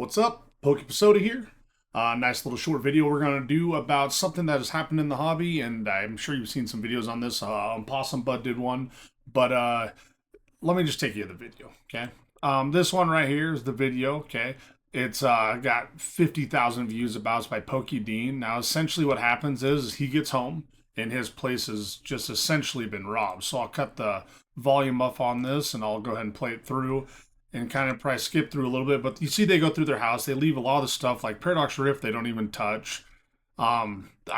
What's up? POKÉMON here. Nice little short video we're going to do about something that has happened in the hobby, and I'm sure you've seen some videos on this. Possum Bud did one, but let me just take you to the video, okay? This one right here is the video, okay? It's got 50,000 views about. It's by PokéDean. Now, essentially what happens is he gets home, and his place has just essentially been robbed. So I'll cut the volume up on this, and I'll go ahead and play it through and kind of probably skip through a little bit. But you see, they go through their house. They leave a lot of the stuff like Paradox Rift. They don't even touch. I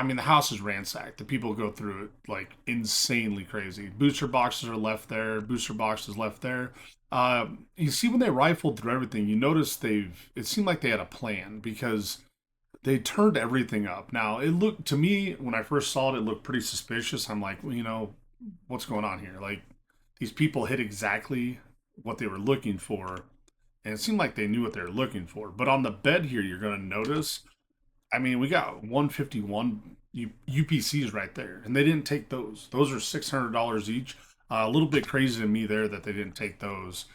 mean, the house is ransacked. The people go through it like insanely crazy. Booster boxes are left there. Booster boxes left there. You see, when they rifled through everything, you notice they've. It seemed like they had a plan because they turned everything up. Now, it looked to me when I first saw it, it looked pretty suspicious. I'm like, well, what's going on here? Like, these people hit exactly what they were looking for, and it seemed like they knew what they were looking for. But on the bed here, you're going to notice. I mean, we got 151 UPCs right there, and they didn't take those. Those are $600 each. A little bit crazy to me there that they didn't take those.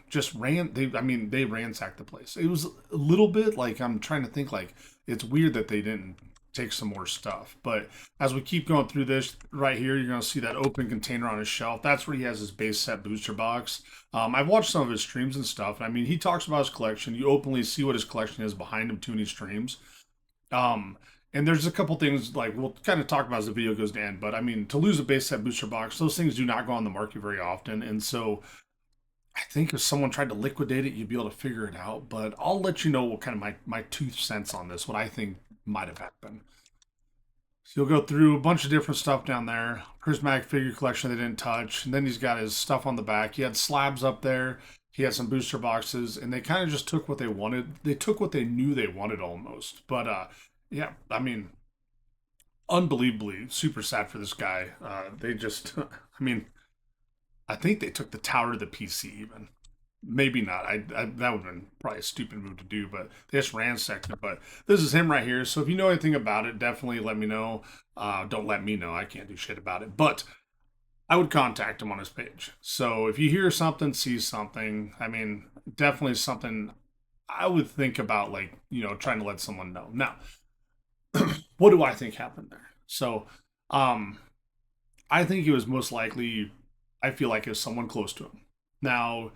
Just ran. They, I mean, they ransacked the place. It was a little bit like I'm trying to think like it's weird that they didn't take some more stuff. But as we keep going through this right here, you're going to see that open container on his shelf. That's where he has his base set booster box. I've watched some of his streams and stuff. And I mean, he talks about his collection. You openly see what his collection is behind him too in his streams. Um, and there's a couple things like we'll kind of talk about as the video goes to end. But I mean, to lose a base set booster box, those things do not go on the market very often. And so I think if someone tried to liquidate it, you'd be able to figure it out. But I'll let you know what kind of my 2 cents on this, what I think might have happened. So you'll go through a bunch of different stuff down there. Prismatic figure collection they didn't touch. And then he's got his stuff on the back. He had slabs up there. He had some booster boxes. And they kind of just took what they wanted. They took what they knew they wanted almost. But yeah, I mean, unbelievably super sad for this guy. They just, I mean, I think they took the tower to the PC even. Maybe not. That would have been probably a stupid move to do, but they just ransacked it. But this is him right here. So if you know anything about it, definitely let me know. Don't let me know. I can't do shit about it. But I would contact him on his page. So if you hear something, see something, I mean, definitely something I would think about, like, trying to let someone know. Now, what do I think happened there? So, I think it was most likely, I feel like it was someone close to him. Now,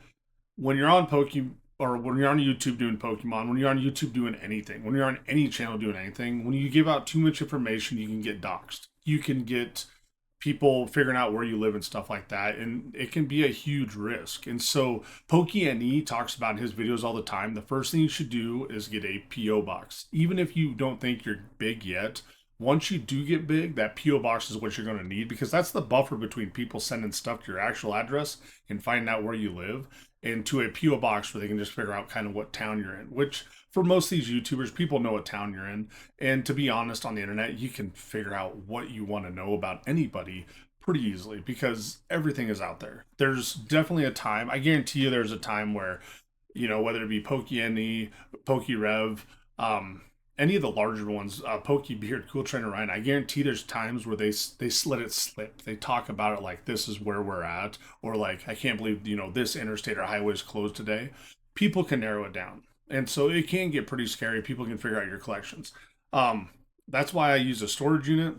when you're on Pokemon or when you're on YouTube doing Pokemon, when you're on YouTube doing anything, when you're on any channel doing anything, when you give out too much information, you can get doxxed. You can get people figuring out where you live and stuff like that, and it can be a huge risk. And so PokeNE talks about in his videos all the time, the first thing you should do is get a PO box. Even if you don't think you're big yet, once you do get big, that PO box is what you're going to need because that's the buffer between people sending stuff to your actual address and finding out where you live and to a PO box where they can just figure out kind of what town you're in, which for most of these YouTubers, people know what town you're in. And to be honest, on the internet, you can figure out what you want to know about anybody pretty easily because everything is out there. There's definitely a time, I guarantee you there's a time where, whether it be PokeNE, PokeRev, any of the larger ones, Pokebeard, Cool Trainer Ryan, I guarantee there's times where they let it slip. They talk about it like this is where we're at, or like I can't believe this interstate or highway is closed today. People can narrow it down, and so it can get pretty scary. People can figure out your collections. That's why I use a storage unit.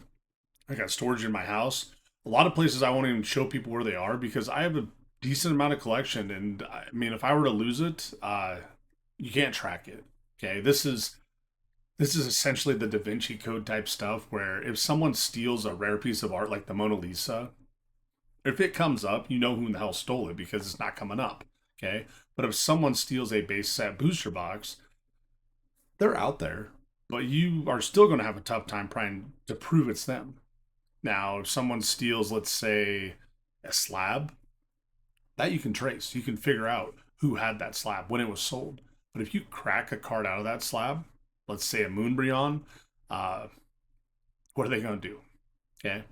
I got storage in my house. A lot of places I won't even show people where they are because I have a decent amount of collection, and I mean if I were to lose it, you can't track it. Okay, this is essentially the Da Vinci Code type stuff where if someone steals a rare piece of art like the Mona Lisa, if it comes up, you know who in the hell stole it because it's not coming up. Okay. But if someone steals a base set booster box, they're out there, but you are still going to have a tough time trying to prove it's them. Now, if someone steals, let's say, a slab, that you can trace. You can figure out who had that slab when it was sold. But if you crack a card out of that slab, let's say a Moonbreon, uh, what are they going to do? Okay.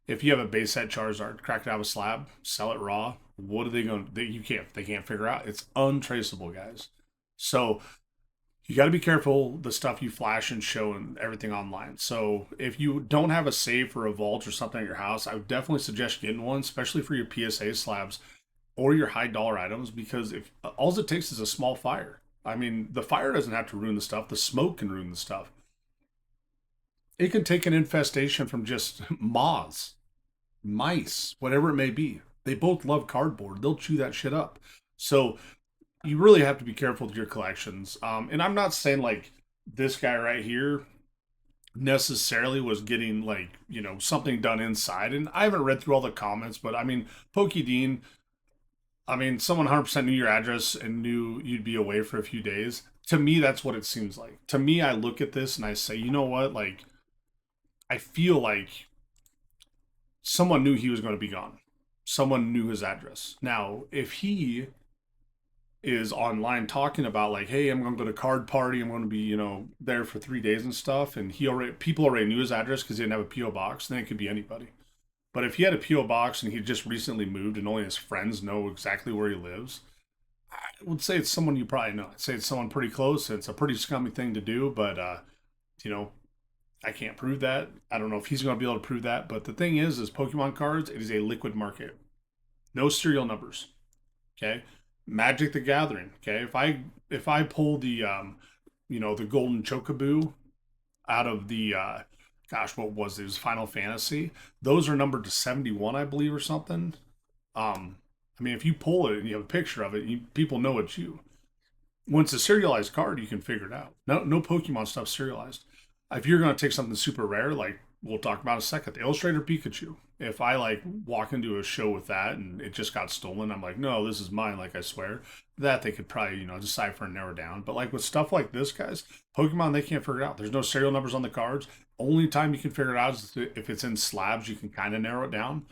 If you have a base set Charizard, crack it out of a slab, sell it raw, what are they going to do? They can't figure out. It's untraceable, guys. So you got to be careful the stuff you flash and show and everything online. So if you don't have a safe or a vault or something at your house, I would definitely suggest getting one, especially for your PSA slabs or your high dollar items, because if all it takes is a small fire. I mean, the fire doesn't have to ruin the stuff. The smoke can ruin the stuff. It can take an infestation from just moths, mice, whatever it may be. They both love cardboard. They'll chew that shit up. So you really have to be careful with your collections. And I'm not saying like this guy right here necessarily was getting like something done inside. And I haven't read through all the comments, but I mean, Pokey Dean. I mean, someone 100% knew your address and knew you'd be away for a few days. To me, that's what it seems like. To me, I look at this and I say, you know what? Like, I feel like someone knew he was going to be gone. Someone knew his address. Now, if he is online talking about like, hey, I'm going to go to card party, I'm going to be, there for 3 days and stuff, and people already knew his address because he didn't have a PO box, then it could be anybody. But if he had a PO box and he just recently moved and only his friends know exactly where he lives, I would say it's someone you probably know. I'd say it's someone pretty close. It's a pretty scummy thing to do, but you know, I can't prove that. I don't know if he's going to be able to prove that. But the thing is Pokemon cards, it is a liquid market. No serial numbers. Okay. Magic the Gathering. Okay. If I pull the the golden Chocobo out of the gosh, what was it? It was Final Fantasy. Those are numbered to 71, I believe, or something. I mean, if you pull it and you have a picture of it, people know it's you. When it's a serialized card, you can figure it out. No Pokemon stuff serialized. If you're going to take something super rare, like we'll talk about in a second, the Illustrator Pikachu. If I like walk into a show with that and it just got stolen, I'm like, no, this is mine. Like I swear that they could probably decipher and narrow down. But like with stuff like this, guys, Pokemon they can't figure it out. There's no serial numbers on the cards. Only time you can figure it out is if it's in slabs. You can kind of narrow it down.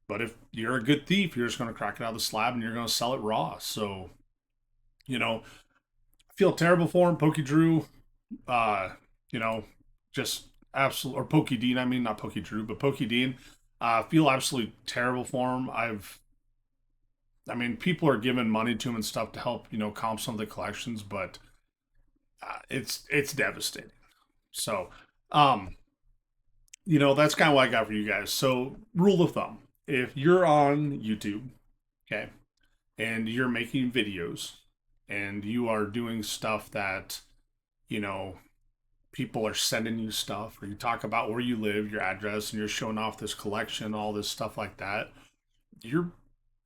But if you're a good thief, you're just going to crack it out of the slab and you're going to sell it raw. So, I feel terrible for him. Pokey Drew, uh, you know, just absolute, or Pokey Dean, I mean, not Pokey Drew, but Pokey Dean. Feel absolutely terrible for him. I mean, people are giving money to him and stuff to help, comp some of the collections, but it's devastating. So, um, that's kind of what I got for you guys. So, rule of thumb: if you're on YouTube, okay, and you're making videos, and you are doing stuff that you know people are sending you stuff, or you talk about where you live, your address, and you're showing off this collection, all this stuff like that, you're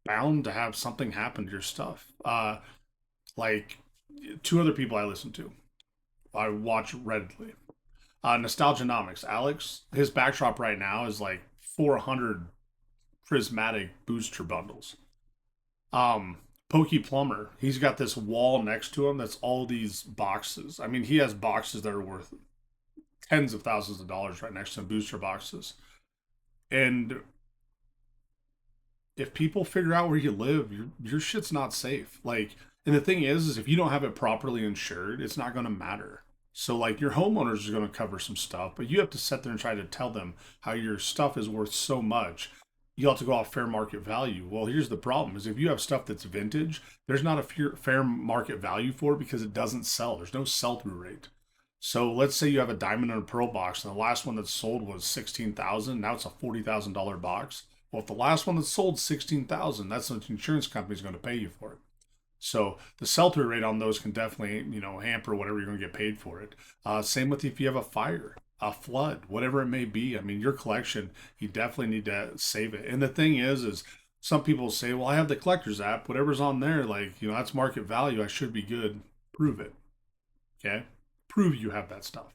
bound to have something happen to your stuff. Like two other people I listen to, I watch readily. Nostalgianomics, Alex, his backdrop right now is like 400 prismatic booster bundles. Um, Pokey Plumber, he's got this wall next to him that's all these boxes. I mean, he has boxes that are worth tens of thousands of dollars right next to him, booster boxes. And if people figure out where you live, your shit's not safe. Like, and the thing is if you don't have it properly insured, it's not going to matter. So, like, your homeowners are going to cover some stuff, but you have to sit there and try to tell them how your stuff is worth so much. You have to go off fair market value. Well, here's the problem: is if you have stuff that's vintage, there's not a fair market value for it because it doesn't sell. There's no sell through rate. So let's say you have a diamond and a pearl box, and the last one that sold was 16,000. Now it's a $40,000 box. Well, if the last one that sold 16,000, that's what the insurance company's going to pay you for it. So the sell-through rate on those can definitely, hamper whatever you're going to get paid for it. Same with if you have a fire, a flood, whatever it may be. I mean, your collection, you definitely need to save it. And the thing is some people say, well, I have the collector's app, whatever's on there, like, that's market value. I should be good. Prove it. Okay. Prove you have that stuff.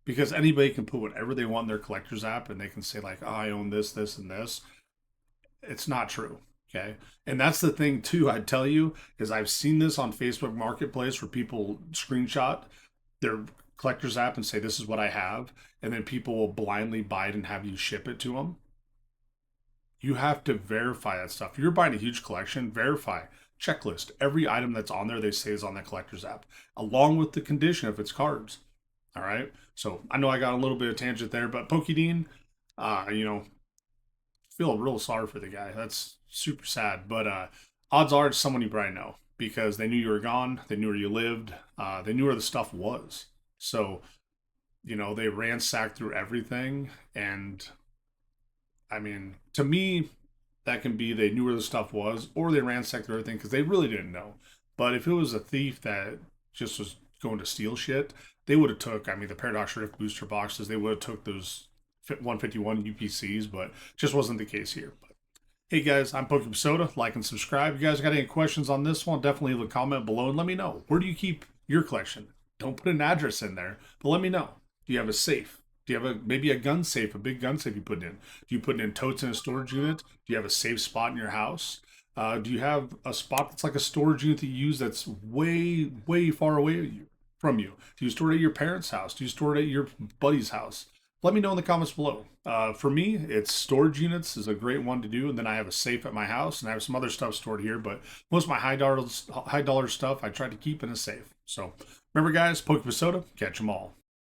Because anybody can put whatever they want in their collector's app and they can say, like, oh, I own this, this, and this. It's not true. Okay. And that's the thing too, I'd tell you, is I've seen this on Facebook Marketplace where people screenshot their collector's app and say, this is what I have. And then people will blindly buy it and have you ship it to them. You have to verify that stuff. If you're buying a huge collection, verify. Checklist. Every item that's on there, they say is on that collector's app, along with the condition if it's cards. All right. So I know I got a little bit of tangent there, but Pokédean, feel real sorry for the guy. That's super sad. But odds are it's someone you probably know because they knew you were gone. They knew where you lived. They knew where the stuff was. So, they ransacked through everything. And I mean, to me, that can be they knew where the stuff was or they ransacked through everything because they really didn't know. But if it was a thief that just was going to steal shit, they would have took, I mean, the Paradox Rift booster boxes, they would have took those 151 UPCs, but just wasn't the case here. But hey guys, I'm POKÉMON Soda. Like and subscribe. You guys got any questions on this one? Definitely leave a comment below and let me know. Where do you keep your collection? Don't put an address in there, but let me know. Do you have a safe? Do you have maybe a gun safe, a big gun safe you put in? Do you put it in totes in a storage unit? Do you have a safe spot in your house? Do you have a spot that's like a storage unit that you use that's way, way far away from you? Do you store it at your parents' house? Do you store it at your buddy's house? Let me know in the comments below. For me, it's storage units is a great one to do, and then I have a safe at my house, and I have some other stuff stored here. But most of my high dollar stuff I try to keep in a safe. So remember, guys, POKÉMON Soda, catch them all.